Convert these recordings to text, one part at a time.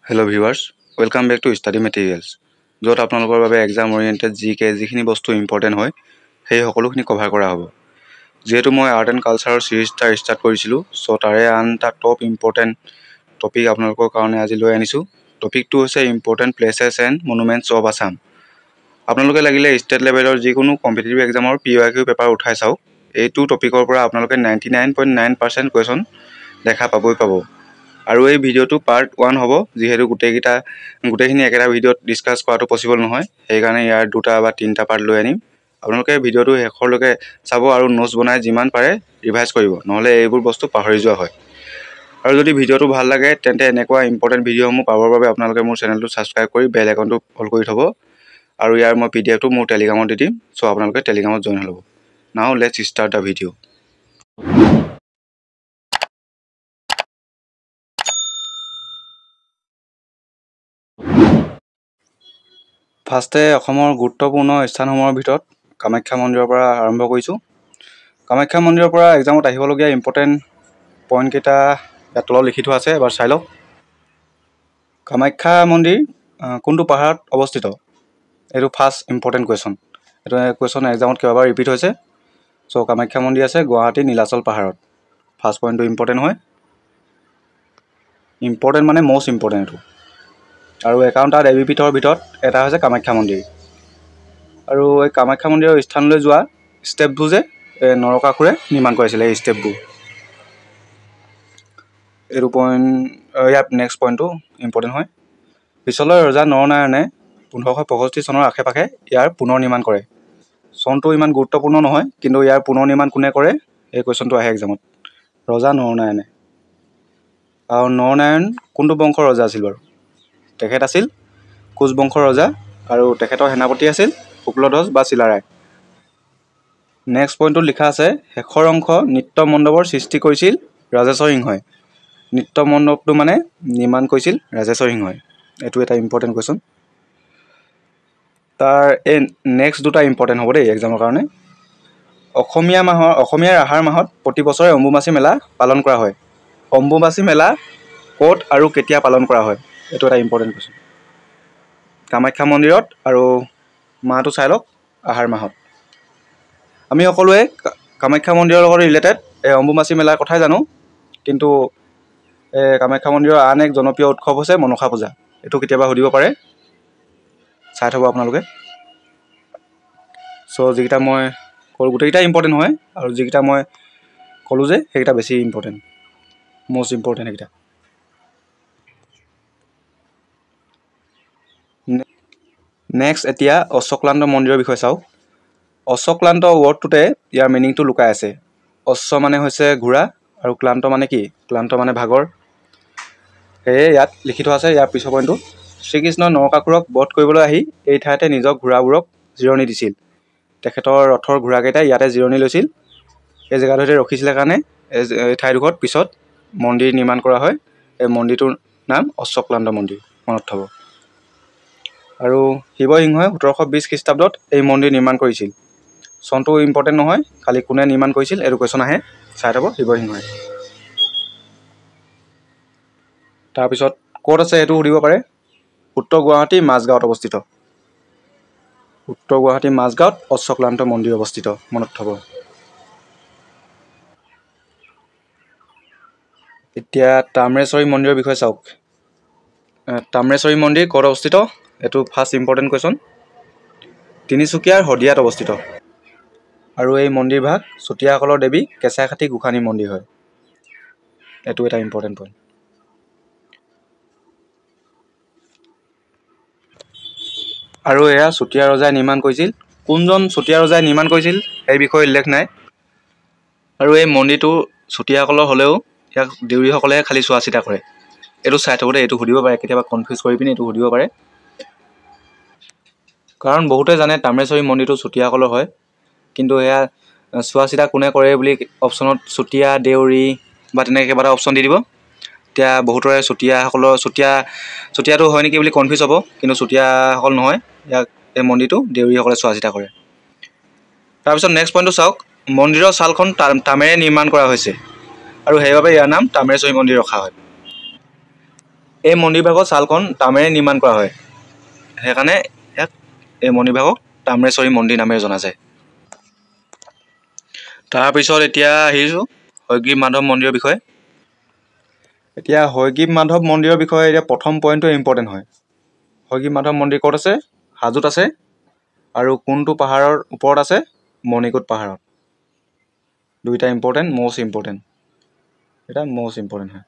Hello viewers, welcome back to Study Materials. য'ত আপোনালোকৰ বাবে এক্সাম ওৰিয়েণ্টেড জিকে যিখিনি বস্তু ইম্পৰ্টেণ্ট হয় সেই সকলোখিনি কভাৰ কৰা হ'ব। যেহেতু মই আৰ্ট এণ্ড কালচাৰৰ সিৰিজ ষ্টাৰ্ট কৰিছিলোঁ, সো তাৰে আন এটা টপ ইম্পৰ্টেণ্ট টপিক আপোনালোকৰ কাৰণে আজি লৈ আনিছোঁ। টপিকটো হৈছে important places and monuments of Assam. আপোনালোকে লাগিলে ষ্টেট লেভেলৰ যিকোনো কম্পিটিটিভ এক্সামৰ PYQ পেপাৰ উঠাই চাওক, এইটো টপিকৰ পৰা আপোনালোকে 99.9% কুৱেশ্যন দেখা পাব। আৰু এই ভিডিওটো পাৰ্ট 1 হ'ব, যেহেতু গোটেইখিনি একেটা ভিডিওত ডিসকাস কৰাটো পসিবল নহয়, সেইকাৰণে ইয়াৰ দুটা বা তিনিটা পাৰ্ট লৈ আনিম। আপোনালোকে ভিডিওটো শেষৰলৈকে চাব আৰু নোটছ বনাই যিমান পাৰে ৰিভাইজ কৰিব, নহলে এইবোৰ বস্তু পাহৰি যোৱা হয়। আৰু যদি ভিডিওটো ভাল লাগে তেন্তে এনেকুৱা ইম্পৰ্টেণ্ট ভিডিওসমূহ পাবৰ বাবে আপোনালোকে মোৰ চেনেলটো সাবস্ক্ৰাইব কৰি বেল আইকনটো অল কৰি থব। আৰু ইয়াৰ মই পিডিএফটো মোৰ টেলিগ্ৰামত দি দিম, সো আপোনালোকে টেলিগ্ৰামত জইন হ'ব। Now let's start the video. ফাৰ্ষ্টে অসমৰ গুৰুত্বপূৰ্ণ স্থানসমূহৰ ভিতৰত কামাখ্যা মন্দিৰৰ পৰা আৰম্ভ কৰিছোঁ। কামাখ্যা মন্দিৰৰ পৰা এক্সামত আহিবলগীয়া ইম্পৰ্টেণ্ট পইণ্ট কেইটা ইয়াত তলত লিখি থোৱা আছে, এবাৰ চাই লওক। কামাখ্যা মন্দিৰ কোনটো পাহাৰত অৱস্থিত? এইটো ফাৰ্ষ্ট ইম্পৰ্টেণ্ট কুৱেশ্যন। এইটো কুৱেশ্যন এক্সামত কেইবাবাৰ ৰিপিট হৈছে। সো কামাখ্যা মন্দিৰ আছে গুৱাহাটী নীলাচল পাহাৰত। ফাৰ্ষ্ট পইণ্টটো ইম্পৰ্টেণ্ট হয়, ইম্পৰ্টেণ্ট মানে মষ্ট ইম্পৰ্টেণ্ট এইটো। আৰু 51টা দেৱীপীঠৰ ভিতৰত এটা হৈছে কামাখ্যা মন্দিৰ। আৰু এই কামাখ্যা মন্দিৰৰ স্থানলৈ যোৱা ষ্টেপবোৰ যে নৰকাসুৰে নিৰ্মাণ কৰিছিলে, এই ষ্টেপবোৰ। এইটো পইণ্ট, ইয়াত নেক্সট পইণ্টটো ইম্পৰ্টেণ্ট হয়। পিছলৈ ৰজা নৰনাৰায়ণে 1565 চনৰ আশে পাশে ইয়াৰ পুনৰ নিৰ্মাণ কৰে। চনটো ইমান গুৰুত্বপূৰ্ণ নহয়, কিন্তু ইয়াৰ পুনৰ নিৰ্মাণ কোনে কৰে এই কুৱেশ্যনটো আহে এক্সামত, ৰজা নৰনাৰায়ণে। আৰু নৰনাৰায়ণ কোনটো বংশৰ ৰজা আছিল বাৰু? তেখেত আছিল কোচ বংশৰ ৰজা, আৰু তেখেতৰ সেনাপতি আছিল শুক্লধ্বজ বা চিলাৰায়। নেক্সট পইণ্টটোত লিখা আছে শেষৰ অংশ নৃত্য মণ্ডপৰ সৃষ্টি কৰিছিল ৰাজেশ্বৰ সিংহই। নৃত্য মণ্ডপটো মানে নিৰ্মাণ কৰিছিল ৰাজেশ্বৰ সিংহই। এইটো এটা ইম্পৰ্টেণ্ট কুৱেশ্যন। তাৰ এই নেক্সট দুটা ইম্পৰ্টেণ্ট হ'ব দেই এক্সামৰ কাৰণে। অসমীয়াৰ আহাৰ মাহত প্ৰতি বছৰে অম্বুবাচী মেলা পালন কৰা হয়। অম্বুবাচী মেলা ক'ত আৰু কেতিয়া পালন কৰা হয়? এইটো এটা ইম্পৰ্টেণ্ট কুৱেশ্যন। কামাখ্যা মন্দিৰত, আৰু মাহটো চাই লওক, আহাৰ মাহত। আমি সকলোৱে কামাখ্যা মন্দিৰৰ লগত ৰিলেটেড অম্বুবাচী মেলাৰ কথাই জানো, কিন্তু কামাখ্যা মন্দিৰৰ আন এক জনপ্ৰিয় উৎসৱ হৈছে মনসা পূজা। এইটো কেতিয়াবা সুধিব পাৰে, চাই থ'ব আপোনালোকে। সো যিকেইটা মই ক'লোঁ গোটেইকেইটা ইম্পৰ্টেণ্ট হয়, আৰু যিকেইটা মই ক'লোঁ যে সেইকেইটা বেছি ইম্পৰ্টেণ্ট, মষ্ট ইম্পৰ্টেণ্ট সেইকেইটা। নেক্সট এতিয়া অশ্বক্লান্ত মন্দিৰৰ বিষয়ে চাওক। অশ্বক্লান্ত ৱৰ্ডটোতে ইয়াৰ মিনিংটো লুকাই আছে। অশ্ব মানে হৈছে ঘোঁৰা, আৰু ক্লান্ত মানে কি? ক্লান্ত মানে ভাগৰ। সেয়ে ইয়াত লিখি থোৱা আছে ইয়াৰ পিছৰ পইণ্টটো, শ্ৰীকৃষ্ণই নৰকাসুৰক বধ কৰিবলৈ আহি এই ঠাইতে নিজৰ ঘোঁৰাবোৰক জিৰণি দিছিল। তেখেতৰ ৰথৰ ঘোঁৰাকেইটাই ইয়াতে জিৰণি লৈছিল। এই জেগাটোতে ৰখিছিলে কাৰণে এই ঠাইডোখৰত পিছত মন্দিৰ নিৰ্মাণ কৰা হয়। এই মন্দিৰটোৰ নাম অশ্বক্লান্ত মন্দিৰ, মনত থ'ব। আৰু শিৱসিংহই 1720 খ্ৰীষ্টাব্দত এই মন্দিৰ নিৰ্মাণ কৰিছিল। চনটো ইম্পৰ্টেণ্ট নহয়, খালি কোনে নিৰ্মাণ কৰিছিল এইটো কুৱেশ্যন আহে, চাই থ'ব শিৱসিংহই। তাৰপিছত ক'ত আছে সেইটো সুধিব পাৰে। উত্তৰ গুৱাহাটী মাজগাঁৱত অৱস্থিত। উত্তৰ গুৱাহাটী মাজগাঁৱত অশ্বক্লান্ত মন্দিৰ অৱস্থিত, মনত থ'ব। এতিয়া তাম্ৰেশ্বৰী মন্দিৰৰ বিষয়ে চাওক। তাম্ৰেশ্বৰী মন্দিৰ ক'ত অৱস্থিত? এইটো ফাৰ্ষ্ট ইম্পৰ্টেণ্ট কুৱেশ্যন। তিনিচুকীয়াৰ শদিয়াত অৱস্থিত। আৰু এই মন্দিৰভাগ চুতীয়াসকলৰ দেৱী কেঁচাইখাতি গোসাঁনী মন্দিৰ হয়। এইটো এটা ইম্পৰ্টেণ্ট পইণ্ট। আৰু এয়া চুতীয়া ৰজাই নিৰ্মাণ কৰিছিল। কোনজন চুতীয়া ৰজাই নিৰ্মাণ কৰিছিল সেই বিষয়ে উল্লেখ নাই। আৰু এই মন্দিৰটো চুতীয়াসকলৰ হ'লেও ইয়াক দেউৰীসকলেহে খালি চোৱা চিতা কৰে। এইটো চাই থাকোঁতে এইটো সুধিব পাৰে, কেতিয়াবা কনফিউজ কৰি পিনি এইটো সুধিব পাৰে। কাৰণ বহুতে জানে তাম্ৰেশ্বৰী মন্দিৰটো চুতীয়াসকলৰ হয়, কিন্তু এয়া চোৱা চিতা কোনে কৰে বুলি অপশ্যনত চুতীয়া, দেউৰী বা তেনেকৈ কেইবাটা অপশ্যন দি দিব। এতিয়া বহুতৰে চুতীয়াটো হয় নেকি বুলি কনফিউজ হ'ব, কিন্তু চুতীয়াসকল নহয়, ইয়াক এই মন্দিৰটো দেউৰীসকলে চোৱা চিতা কৰে। তাৰপিছত নেক্সট পইণ্টটো চাওক। মন্দিৰৰ ছালখন তামেৰে নিৰ্মাণ কৰা হৈছে, আৰু সেইবাবে ইয়াৰ নাম তাম্ৰেশ্বৰী মন্দিৰ ৰখা হয়। এই মন্দিৰভাগৰ ছালখন তামেৰে নিৰ্মাণ কৰা হয়, সেইকাৰণে ইয়াক এই মন্দিৰভাগক তাম্ৰেশ্বৰী মন্দিৰ নামেৰে জনা যায়। তাৰপিছত এতিয়া আহিছোঁ হয়গ্ৰীৱ মাধৱ মন্দিৰৰ বিষয়ে। এতিয়া হয়গ্ৰীৱ মাধৱ মন্দিৰৰ বিষয়ে এতিয়া প্ৰথম পইণ্টটো ইম্পৰ্টেণ্ট হয়। হয়গ্ৰীৱ মাধৱ মন্দিৰ ক'ত আছে? হাজোত আছে। আৰু কোনটো পাহাৰৰ ওপৰত আছে? মণিকোট পাহাৰত। দুইটা ইম্পৰ্টেণ্ট, মষ্ট ইম্পৰ্টেণ্ট। এটা মষ্ট ইম্পৰ্টেণ্ট হয়।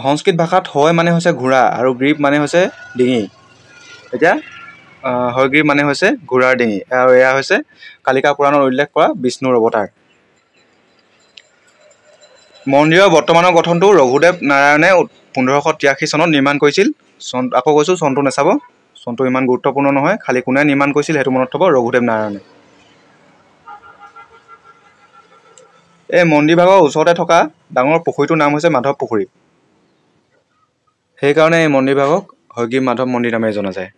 সংস্কৃত ভাষাত হয় মানে হৈছে ঘোঁৰা আৰু গ্ৰীপ মানে হৈছে ডিঙি। এতিয়া হয়গ্ৰীৱ মানে হৈছে ঘোঁৰাৰ ডিঙি আৰু এয়া হৈছে কালিকা পুৰাণত উল্লেখ কৰা বিষ্ণুৰ অৱতাৰ। মন্দিৰৰ বৰ্তমানৰ গঠনটো ৰঘুদেৱ নাৰায়ণে 1583 চনত নিৰ্মাণ কৰিছিল। আকৌ কৈছোঁ চনটো নাচাব, চনটো ইমান গুৰুত্বপূৰ্ণ নহয়, খালি কোনে নিৰ্মাণ কৰিছিল সেইটো মনত থ'ব, ৰঘুদেৱ নাৰায়ণে। এই মন্দিৰভাগৰ ওচৰতে থকা ডাঙৰ পুখুৰীটোৰ নাম হৈছে মাধৱ পুখুৰী। সেইকাৰণে এই মন্দিৰভাগক হয়গ্ৰীৱ মাধৱ মন্দিৰ নামেৰে জনা যায়।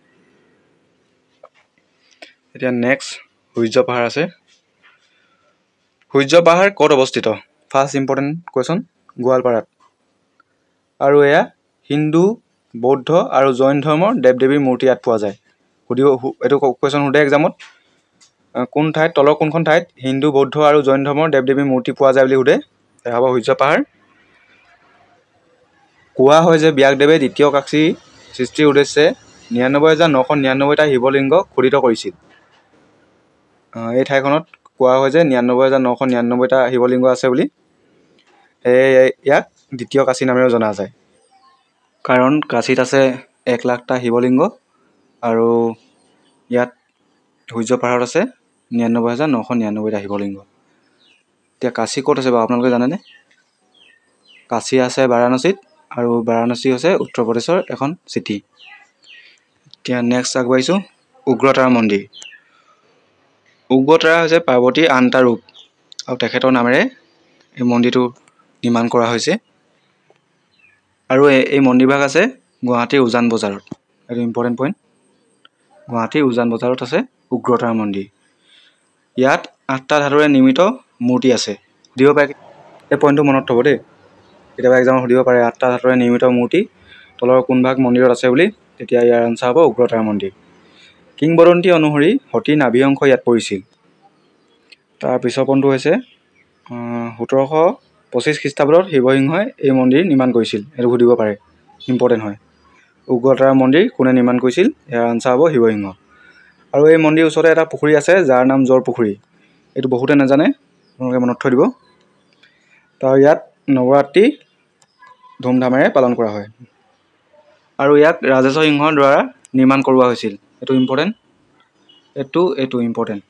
এতিয়া নেক্সট সূৰ্য পাহাৰ আছে। সূৰ্য পাহাৰ ক'ত অৱস্থিত? ফাৰ্ষ্ট ইম্পৰ্টেণ্ট কুৱেশ্যন, গোৱালপাৰাত। আৰু এয়া হিন্দু, বৌদ্ধ আৰু জৈন ধৰ্মৰ দেৱ দেৱীৰ মূৰ্তি ইয়াত পোৱা যায়। এইটো কুৱেশ্যন সোধে এক্সামত, কোন ঠাইত, তলৰ কোনখন ঠাইত হিন্দু, বৌদ্ধ আৰু জৈন ধৰ্মৰ দেৱ দেৱীৰ মূৰ্তি পোৱা যায় বুলি সোধে, সেয়া হ'ব সূৰ্য পাহাৰ। কোৱা হয় যে ব্যাসদেৱে দ্বিতীয় কাশী সৃষ্টিৰ উদ্দেশ্যে 99,999টা শিৱলিংগ খোদিত কৰিছিল। এই ঠাইখনত কোৱা হয় যে 99,999টা শিৱলিংগ আছে বুলি। সেয়ে ইয়াক দ্বিতীয় কাশী নামেৰেও জনা যায়। কাৰণ কাশীত আছে 1,00,000টা শিৱলিংগ আৰু ইয়াত সূৰ্য পাহাৰত আছে 99,999টা শিৱলিংগ। এতিয়া কাশী ক'ত আছে বাৰু আপোনালোকে জানেনে? কাশী আছে বাৰাণসীত, আৰু বাৰাণসী হৈছে উত্তৰ প্ৰদেশৰ এখন চিটি। এতিয়া নেক্সট আগবাঢ়িছোঁ উগ্ৰতাৰা মন্দিৰ। উগ্ৰতাৰা হৈছে পাৰ্বতীৰ আন এটা ৰূপ আৰু তেখেতৰ নামেৰে এই মন্দিৰটো নিৰ্মাণ কৰা হৈছে। আৰু এই মন্দিৰভাগ আছে গুৱাহাটীৰ উজান বজাৰত। এইটো ইম্পৰ্টেণ্ট পইণ্ট, গুৱাহাটীৰ উজান বজাৰত আছে উগ্ৰতাৰা মন্দিৰ। ইয়াত 8টা ধাতুৰে নিৰ্মিত মূৰ্তি আছে। সুধিব পাৰে, এই পইণ্টটো মনত থ'ব দেই, কেতিয়াবা এক্সামত সুধিব পাৰে 8টা ধাতুৰে নিৰ্মিত মূৰ্তি তলৰ কোনভাগ মন্দিৰত আছে বুলি, তেতিয়া ইয়াৰ আনচাৰ হ'ব উগ্ৰতাৰা মন্দিৰ। কিংবদন্তি অনুসৰি সতীৰ নাভি অংশ ইয়াত পৰিছিল। তাৰ পিছৰ পইণ্টটো হৈছে 1725 খ্ৰীষ্টাব্দত শিৱসিংহই এই মন্দিৰ নিৰ্মাণ কৰিছিল। এইটো সুধিব পাৰে, ইম্পৰ্টেণ্ট হয়। উগ্ৰতাৰা মন্দিৰ কোনে নিৰ্মাণ কৰিছিল, ইয়াৰ আনচাৰ হ'ব শিৱসিংহ। আৰু এই মন্দিৰৰ ওচৰতে এটা পুখুৰী আছে যাৰ নাম জৰ পুখুৰী। এইটো বহুতে নাজানে, আপোনালোকে মনত থৈ দিব। তাৰ ইয়াত নৱৰাত্ৰি ধুমধামেৰে পালন কৰা হয় আৰু ইয়াক ৰাজেশ্বৰ সিংহৰ দ্বাৰা নিৰ্মাণ কৰোৱা হৈছিল। এইটো ইম্পৰ্টেণ্ট, এইটো ইম্পৰ্টেণ্ট।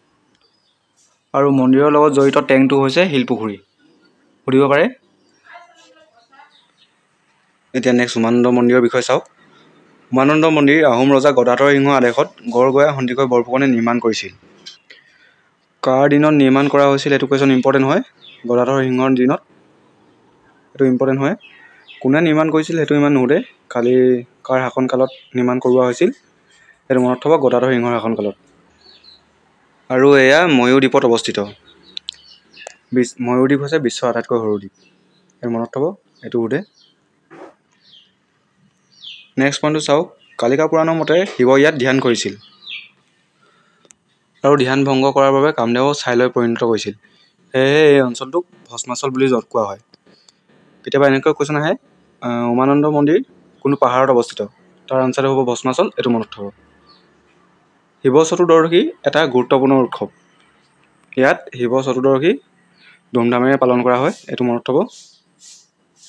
আৰু মন্দিৰৰ লগত জড়িত টেংকটো হৈছে শিলপুখুৰী, সুধিব পাৰে। এতিয়া নেক্সট উমানন্দ মন্দিৰৰ বিষয়ে চাওক। উমানন্দ মন্দিৰ আহোম ৰজা গদাধৰ সিংহৰ আদেশত গড়গঞা সন্দিকৈ বৰফুকনে নিৰ্মাণ কৰিছিল। কাৰ দিনত নিৰ্মাণ কৰা হৈছিল এইটো কুৱেশ্যন ইম্পৰ্টেণ্ট হয়, গদাধৰ সিংহৰ দিনত। এইটো ইম্পৰ্টেণ্ট হয়। কোনে নিৰ্মাণ কৰিছিল সেইটো ইমান নুসুধে, খালি কাৰ শাসনকালত নিৰ্মাণ কৰোৱা হৈছিল সেইটো মনত থ'ব, গদাধৰ সিংহৰ শাসনকালত। আৰু এয়া ময়ূৰ দ্বীপত অৱস্থিত। ময়ূৰ দ্বীপ হৈছে বিশ্বৰ আটাইতকৈ সৰু দ্বীপ, সেইটো মনত থ'ব, এইটো সোধে। নেক্সট পইণ্টটো চাওক, কালিকা পুৰাণৰ মতে শিৱ ইয়াত ধ্যান কৰিছিল আৰু ধ্যান ভংগ কৰাৰ বাবে কামদেৱক ছাইলৈ পৰিণত কৰিছিল। সেয়েহে এই অঞ্চলটোক ভস্মাচল বুলি কোৱা হয়। কেতিয়াবা এনেকৈ কুৱেশ্যন আহে, উমানন্দ মন্দিৰ কোনো পাহাৰত অৱস্থিত, তাৰ আনচাৰটো হ'ব ভস্মাচল, এইটো মনত থ'ব। শিৱ চতুৰ্দশী এটা গুৰুত্বপূৰ্ণ উৎসৱ। ইয়াত শিৱ চতুৰ্দশী ধুমধামেৰে পালন কৰা হয়, এইটো মনত থ'ব,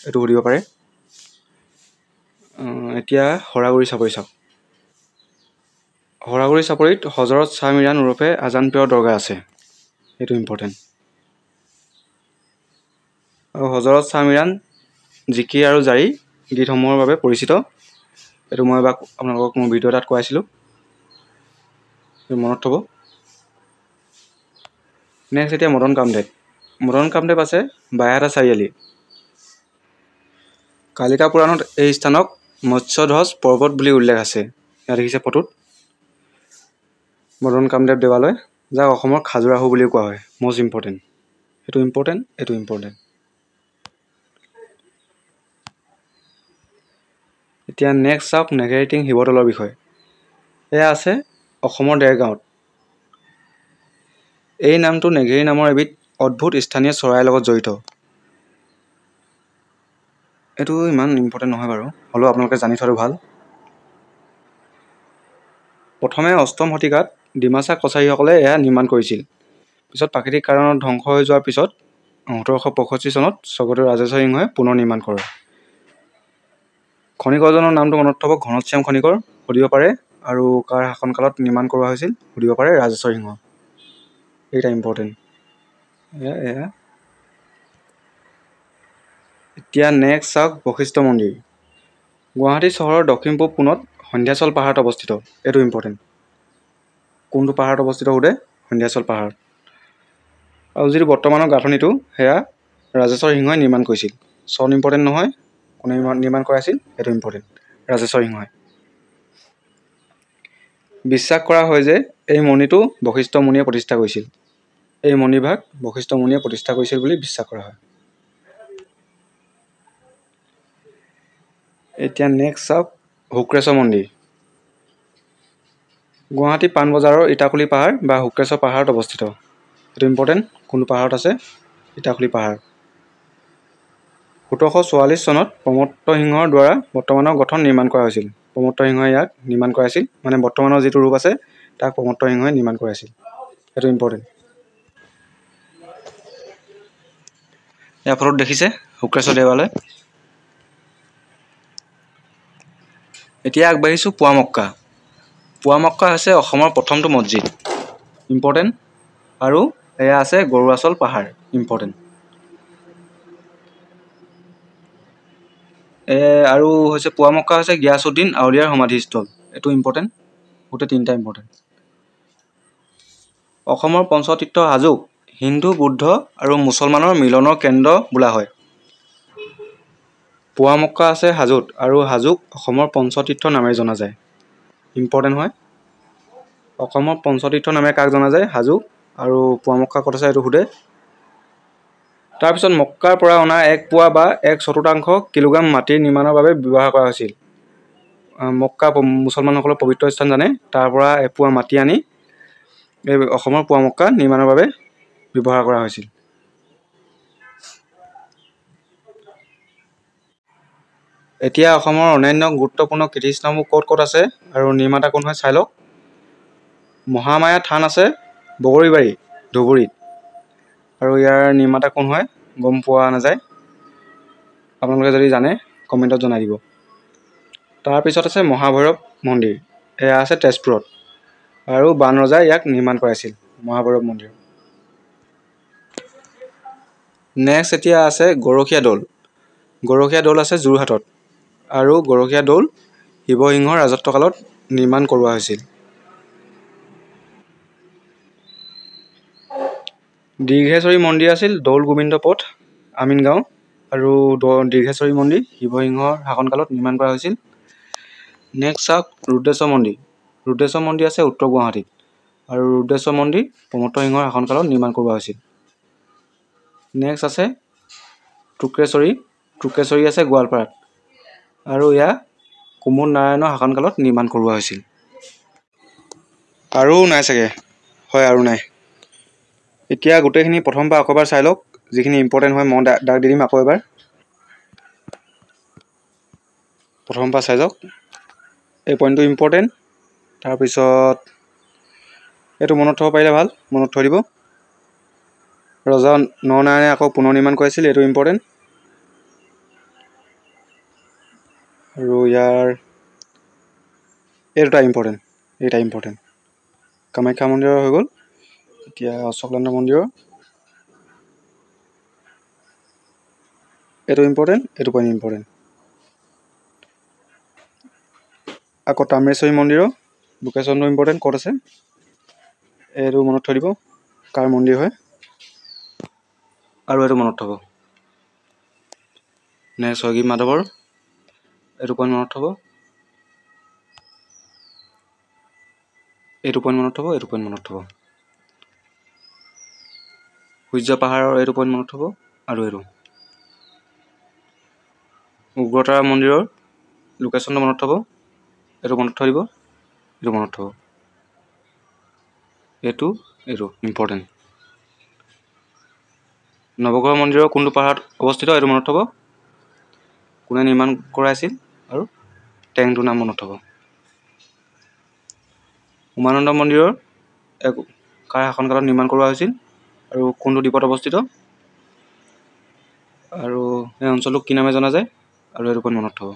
এইটো সুধিব পাৰে। এতিয়া হৰাগুৰি চাপৰি চাওক। হৰাগুৰি চাপৰিত হজৰত শ্বাহ মিৰাণ ওৰফে আজান পীৰৰ দৰগাহ আছে, এইটো ইম্পৰ্টেণ্ট। আৰু হজৰত শ্বাহ মিৰাণ জিকিৰ আৰু জাৰি গীতসমূহৰ বাবে পৰিচিত। এইটো মই এবাৰ আপোনালোকক মোৰ ভিডিঅ' এটাত কোৱাইছিলোঁ, এইটো মনত থ'ব। নেক্সট এতিয়া মদন কামদেৱ। মদন কামদেৱ আছে বাইহাটা চাৰিআলি। কালিকা পুৰাণত এই স্থানক মৎস্যধ্বজ পৰ্বত বুলি উল্লেখ আছে। ইয়াত দেখিছে ফটোত মদন কামদেৱ দেৱালয়, যাক অসমৰ খাজুৰাহো বুলিও কোৱা হয়। মষ্ট ইম্পৰ্টেণ্ট, এইটো ইম্পৰ্টেণ্ট। এতিয়া নেক্সট চাওক নেঘেৰিটিং শিৱদৌলৰ বিষয়ে। এয়া আছে অসমৰ দেৰগাঁৱত। এই নামটো নেঘেৰি নামৰ এবিধ অদ্ভুত স্থানীয় চৰাইৰ লগত জড়িত। এইটো ইমান ইম্পৰ্টেণ্ট নহয় বাৰু, হ'লেও আপোনালোকে জানি থোৱাটো ভাল। প্ৰথমে ৮ম শতিকাত ডিমাচা কছাৰীসকলে এয়া নিৰ্মাণ কৰিছিল। পিছত প্ৰাকৃতিক কাৰণত ধ্বংস হৈ যোৱাৰ পিছত ১৭৬৫ চনত স্বৰ্গদেউ ৰাজেশ্বৰ সিংহই পুনৰ নিৰ্মাণ কৰে। খনিকৰজনৰ নামটো মনত থ'ব, ঘনশ্যাম খনিকৰ সুধিব পাৰে, আৰু কাৰ শাসনকালত নিৰ্মাণ কৰোৱা হৈছিল সুধিব পাৰে, ৰাজেশ্বৰ সিংহ। এইটা ইম্পৰ্টেণ্ট। এয়া এতিয়া নেক্সট চাওক বশিষ্ঠ মন্দিৰ। গুৱাহাটী চহৰৰ দক্ষিণ পূব কোণত সন্ধ্যাচল পাহাৰত অৱস্থিত। এইটো ইম্পৰ্টেণ্ট। কোনটো পাহাৰত অৱস্থিত সোধে? সন্ধ্যাচল পাহাৰত। আৰু যিটো বৰ্তমানৰ গাঁথনিটো সেয়া ৰাজেশ্বৰ সিংহই নিৰ্মাণ কৰিছিল। চন ইম্পৰ্টেণ্ট নহয়, কোনে নিৰ্মাণ কৰাইছিল সেইটো ইম্পৰ্টেণ্ট, ৰাজেশ্বৰ সিংহই। বিশ্বাস কৰা হয় যে এই মন্দিৰটো বশিষ্ঠ মুনিয়ে প্ৰতিষ্ঠা কৰিছিল। এই মন্দিৰভাগ বশিষ্ঠ মুনিয়ে প্ৰতিষ্ঠা কৰিছিল বুলি বিশ্বাস কৰা হয়। এতিয়া নেক্সট চাওক শুক্ৰেশ্বৰ মন্দিৰ। গুৱাহাটী পাণবজাৰৰ ইটাখুলি পাহাৰ বা শুক্ৰেশ্বৰ পাহাৰত অৱস্থিত। এইটো ইম্পৰ্টেণ্ট, কোনটো পাহাৰত আছে? ইটাখুলি পাহাৰ। ১৭৪৪ চনত প্ৰমত্ত সিংহৰ দ্বাৰা বৰ্তমানৰ গঠন নিৰ্মাণ কৰা হৈছিল। প্ৰমত্ত সিংহই ইয়াক নিৰ্মাণ কৰাইছিল, মানে বৰ্তমানৰ যিটো ৰূপ আছে তাক প্ৰমত্ত সিংহই নিৰ্মাণ কৰাইছিল। সেইটো ইম্পৰ্টেণ্ট। ইয়াৰ ফটোত দেখিছে শুক্ৰেশ্বৰ দেৱালয়। এতিয়া আগবাঢ়িছোঁ পুৱামক্কা। পুৱামক্কা হৈছে অসমৰ প্ৰথমটো মছজিদ। ইম্পৰ্টেণ্ট। আৰু এয়া আছে গৰুৱাচল পাহাৰ। ইম্পৰ্টেণ্ট। আৰু হৈছে পুৱামক্কা হৈছে গিয়াছুদ্দিন আউলিয়াৰ সমাধিস্থল। এইটো ইম্পৰ্টেণ্ট। গোটেই তিনিটা ইম্পৰ্টেণ্ট। অসমৰ পঞ্চতীৰ্থ হাজোক হিন্দু, বুদ্ধ আৰু মুছলমানৰ মিলনৰ কেন্দ্ৰ বোলা হয়। পুৱামক্কা আছে হাজোত, আৰু হাজোক অসমৰ পঞ্চতীৰ্থ নামেৰে জনা যায়। ইম্পৰ্টেণ্ট হয়। অসমৰ পঞ্চতীৰ্থ নামেৰে কাক জনা যায়? হাজোক। আৰু পুৱামক্কা ক'ত আছে এইটো সোধে। তাৰপিছত মক্কাৰ পৰা অনা ১ পোৱা বা ১/৪ কিলোগ্ৰাম মাটিৰ নিৰ্মাণৰ বাবে ব্যৱহাৰ কৰা হৈছিল। মক্কা মুছলমানসকলৰ পবিত্ৰ স্থান জানে, তাৰ পৰা ১ পোৱা মাটি আনি এই অসমৰ পুৱামক্কা নিৰ্মাণৰ বাবে ব্যৱহাৰ কৰা হৈছিল। এতিয়া অসমৰ অন্যান্য গুৰুত্বপূৰ্ণ কীৰ্তিস্থানবোৰ ক'ত ক'ত আছে আৰু নিৰ্মাতা কোন হয় চাই লওক। মহামায়া থান আছে বগৰীবাৰী, ধুবুৰীত। আৰু ইয়াৰ নিৰ্মাতা কোন হয় গম পোৱা নাযায়। আপোনালোকে যদি জানে কমেণ্টত জনাই দিব। তাৰপিছত আছে মহাভৈৰৱ মন্দিৰ। এয়া আছে তেজপুৰত, আৰু বান ৰজাই ইয়াক নিৰ্মাণ কৰাইছিল, মহাভৈৰৱ মন্দিৰ। নেক্সট এতিয়া আছে গৰখীয়া দৌল। গৰখীয়া দৌল আছে যোৰহাটত, আৰু গৰখীয়া দৌল শিৱসিংহৰ ৰাজত্বকালত নিৰ্মাণ কৰোৱা হৈছিল। দীৰ্ঘেশ্বৰী মন্দিৰ আছিল দৌল গোবিন্দ পথ, আমিনগাঁও, আৰু দীৰ্ঘেশ্বৰী মন্দিৰ শিৱসিংহৰ শাসনকালত নিৰ্মাণ কৰা হৈছিল। নেক্সট চাওক ৰুদ্ৰেশ্বৰ মন্দিৰ। ৰুদ্ৰেশ্বৰ মন্দিৰ আছে উত্তৰ গুৱাহাটীত, আৰু ৰুদ্ৰেশ্বৰ মন্দিৰ প্ৰমত্ত সিংহৰ শাসনকালত নিৰ্মাণ কৰোৱা হৈছিল। নেক্সট আছে টুক্ৰেশ্বৰী। টুক্ৰেশ্বৰী আছে গোৱালপাৰাত, আৰু এয়া কুমুদ নাৰায়ণৰ শাসনকালত নিৰ্মাণ কৰোৱা হৈছিল। আৰু নাই চাগে, হয় আৰু নাই। এতিয়া গোটেইখিনি প্ৰথম পৰা আকৌ এবাৰ চাই লওক, যিখিনি ইম্পৰ্টেণ্ট হয় মই দাগ দি দিম আকৌ এবাৰ। প্ৰথম পৰা চাই যাওক, এই পইণ্টটো ইম্পৰ্টেণ্ট। তাৰপিছত এইটো মনত থ'ব পাৰিলে ভাল, মনত থৈ দিব। ৰজা নৰনাৰায়ণে আকৌ পুনৰ নিৰ্মাণ কৰিছিল, এইটো ইম্পৰ্টেণ্ট। আৰু ইয়াৰ এই দুটা ইম্পৰ্টেণ্ট, এইটা ইম্পৰ্টেণ্ট। কামাখ্যা মন্দিৰৰ হৈ গ'ল। এতিয়া অশ্বক্লান্ত মন্দিৰৰ এইটো ইম্পৰ্টেণ্ট, এইটো পইণ্ট ইম্পৰ্টেণ্ট। আকৌ তাম্ৰেশ্বৰী মন্দিৰৰ লোকেশ্যনটো ইম্পৰ্টেণ্ট, ক'ত আছে এইটো মনত থৈ দিব, কাৰ মন্দিৰ হয়। আৰু এইটো মনত থ'ব। নেক্সট হয়গ্ৰীৱ মাধৱৰ, এইটো পইণ্ট মনত থ'ব। এইটো পইণ্ট মনত থ'ব, এইটো পইণ্ট মনত থ'ব। সূৰ্য পাহাৰৰ এইটো পইণ্ট মনত থ'ব, আৰু এইটো উগ্ৰতাৰা মন্দিৰৰ লোকেশ্যনটো মনত থ'ব, এইটো মনত থৈ দিব, এইটো মনত থ'ব, এইটো ইম্পৰ্টেণ্ট। নৱগ্ৰহ মন্দিৰৰ কোনটো পাহাৰত অৱস্থিত এইটো মনত থ'ব, কোনে নিৰ্মাণ কৰাইছিল আৰু টেংকটোৰ নাম মনত থ'ব। উমানন্দ মন্দিৰৰ কাৰ শাসনকালত নিৰ্মাণ কৰোৱা হৈছিল আৰু কোনটো দ্বীপত অৱস্থিত, আৰু এই অঞ্চলটোক কি নামে জনা যায় আৰু এইটো পইণ্ট মনত থ'ব।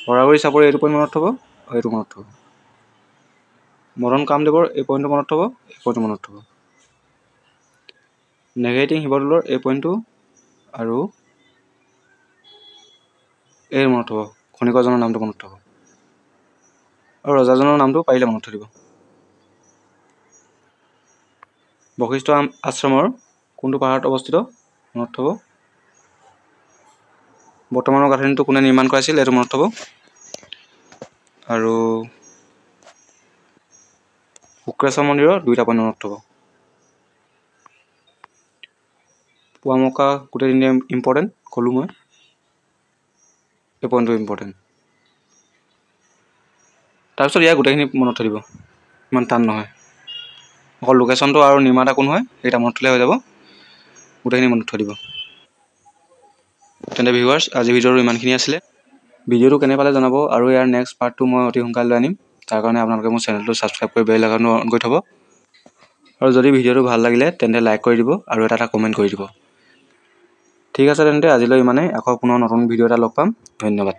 বৰাগুৰি চাপৰি এইটো পইণ্ট মনত থ'ব আৰু এইটো মনত থ'ব। মদন কামদেৱৰ এই পইণ্টটো মনত থ'ব, এই পইণ্টটো মনত থ'ব। নেঘেৰিটিং শিৱদৌলৰ এই পইণ্টটো আৰু এই মনত থ'ব, খনিকৰজনৰ নামটো মনত থ'ব আৰু ৰজাজনৰ নামটো পাৰিলে মনত থৈ দিব। বশিষ্ঠ আশ্ৰমৰ কোনটো পাহাৰত অৱস্থিত মনত থ'ব। বৰ্তমানৰ গাঁথনিটো কোনে নিৰ্মাণ কৰাইছিল এইটো মনত থ'ব আৰু শুক্ৰেশ্বৰ মন্দিৰৰ দুইটা পইণ্ট মনত থ'ব। পুৱামক্কা গোটেইখিনি ইম্পৰ্টেণ্ট ক'লোঁ মই, এই পইণ্টটো ইম্পৰ্টেণ্ট। তাৰপিছত ইয়াৰ গোটেইখিনি মনত থৈ দিব, ইমান টান নহয়। অকল লোকেশ্যনটো আৰু নিৰ্মাতা কোন হয় সেইটা মনত থ'লে হৈ যাব, গোটেইখিনি মনত থৈ দিব। তেন্তে ভিউৱাৰ্ছ, আজি ভিডিঅ'টো ইমানখিনি আছিলে। ভিডিঅ'টো কেনে পালে জনাব আৰু ইয়াৰ নেক্সট পাৰ্টটো মই অতি সোনকালে লৈ আনিম। তাৰ কাৰণে আপোনালোকে মোৰ চেনেলটো ছাবস্ক্ৰাইব কৰি বেল আইকনটো অন কৰি থ'ব আৰু যদি ভিডিঅ'টো ভাল লাগিলে তেন্তে লাইক কৰি দিব আৰু এটা কমেণ্ট কৰি দিব। ঠিক আছে তেন্তে আজিলৈ ইমানেই, আকৌ পুনৰ নতুন ভিডিঅ' এটা লগ পাম। ধন্যবাদ।